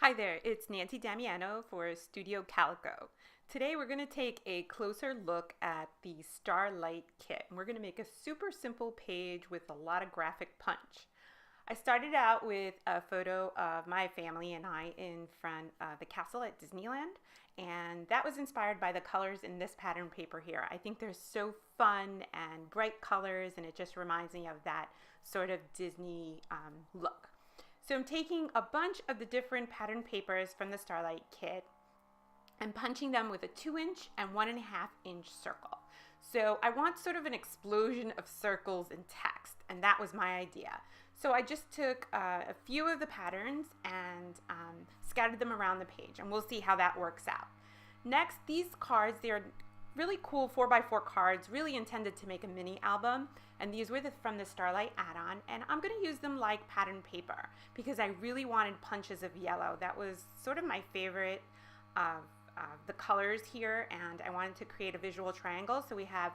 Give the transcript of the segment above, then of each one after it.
Hi there, it's Nancy Damiano for Studio Calico. Today we're going to take a closer look at the Starlight kit. We're going to make a super simple page with a lot of graphic punch. I started out with a photo of my family and I in front of the castle at Disneyland, and that was inspired by the colors in this pattern paper here. I think they're so fun and bright colors, and it just reminds me of that sort of Disney look. So I'm taking a bunch of the different pattern papers from the Starlight kit and punching them with a 2-inch and 1.5-inch circle. So I want sort of an explosion of circles and text, and that was my idea. So I just took a few of the patterns and scattered them around the page, and we'll see how that works out. Next, these cards, they're really cool 4x4 cards, really intended to make a mini album, and these were from the Starlight add-on, and I'm going to use them like pattern paper because I really wanted punches of yellow. That was sort of my favorite of the colors here, and I wanted to create a visual triangle. So we have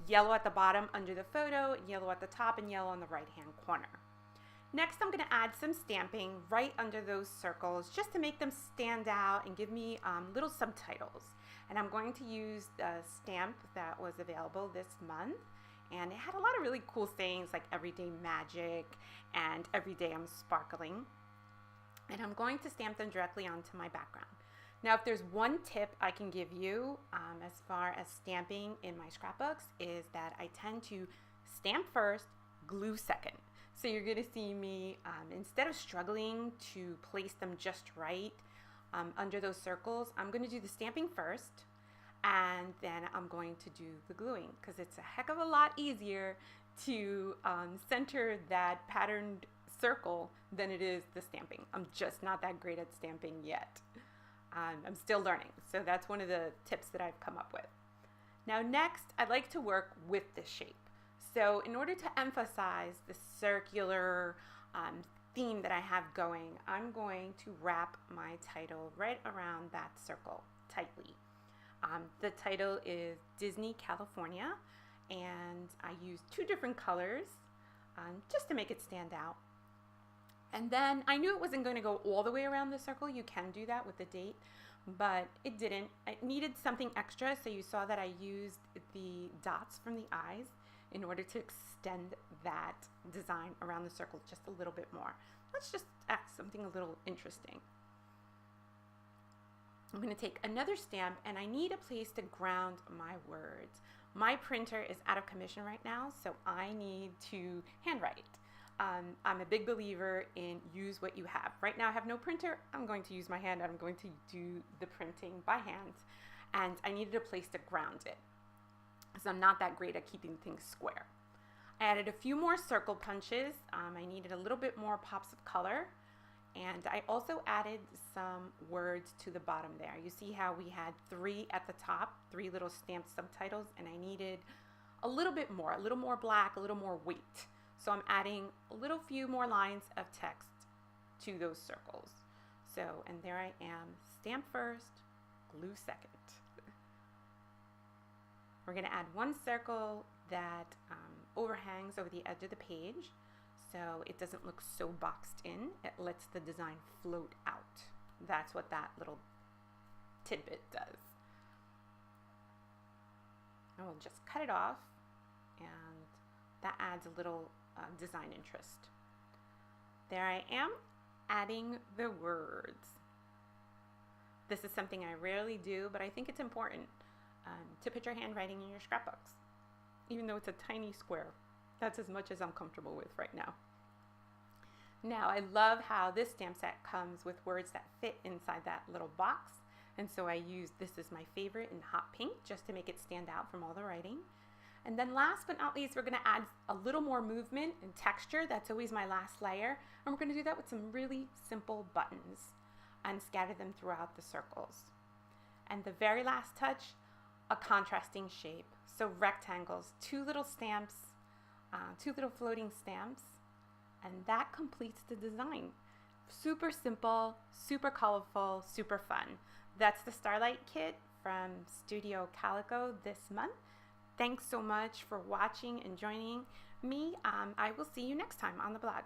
yellow at the bottom under the photo, yellow at the top, and yellow on the right hand corner. Next, I'm going to add some stamping right under those circles just to make them stand out and give me little subtitles. And I'm going to use the stamp that was available this month, and it had a lot of really cool sayings like everyday magic and everyday I'm sparkling. And I'm going to stamp them directly onto my background. Now, if there's one tip I can give you as far as stamping in my scrapbooks, is that I tend to stamp first, glue second. So you're going to see me, instead of struggling to place them just right under those circles, I'm going to do the stamping first, and then I'm going to do the gluing, because it's a heck of a lot easier to center that patterned circle than it is the stamping. I'm just not that great at stamping yet. I'm still learning, so that's one of the tips that I've come up with. Now next, I'd like to work with the shape. So in order to emphasize the circular theme that I have going, I'm going to wrap my title right around that circle tightly. The title is Disney California, and I used 2 different colors just to make it stand out. And then I knew it wasn't going to go all the way around the circle. You can do that with the date, but it didn't. I needed something extra, so you saw that I used the dots from the eyes in order to extend that design around the circle just a little bit more. Let's just add something a little interesting. I'm going to take another stamp, and I need a place to ground my words. My printer is out of commission right now, so I need to handwrite. I'm a big believer in use what you have. Right now I have no printer. I'm going to use my hand. I'm going to do the printing by hand, and I needed a place to ground it, because I'm not that great at keeping things square. I added a few more circle punches. I needed a little bit more pops of color, and I also added some words to the bottom there. You see how we had 3 at the top, 3 little stamped subtitles, and I needed a little more black, a little more weight. So I'm adding a little few more lines of text to those circles. So, and there I am, stamp first, glue second. We're going to add 1 circle that overhangs over the edge of the page, so it doesn't look so boxed in. It lets the design float out. That's what that little tidbit does. And we'll just cut it off, and that adds a little design interest. There I am, adding the words. This is something I rarely do, but I think it's important to put your handwriting in your scrapbooks, even though it's a tiny square. That's as much as I'm comfortable with right now. Now, I love how this stamp set comes with words that fit inside that little box, and so I used This Is My Favorite in hot pink just to make it stand out from all the writing. And then last but not least, we're going to add a little more movement and texture. That's always my last layer, and we're going to do that with some really simple buttons and scatter them throughout the circles. And the very last touch, a contrasting shape. So rectangles, 2 little stamps, 2 little floating stamps, and that completes the design. Super simple, super colorful, super fun. That's the Starlight kit from Studio Calico this month. Thanks so much for watching and joining me. I will see you next time on the blog.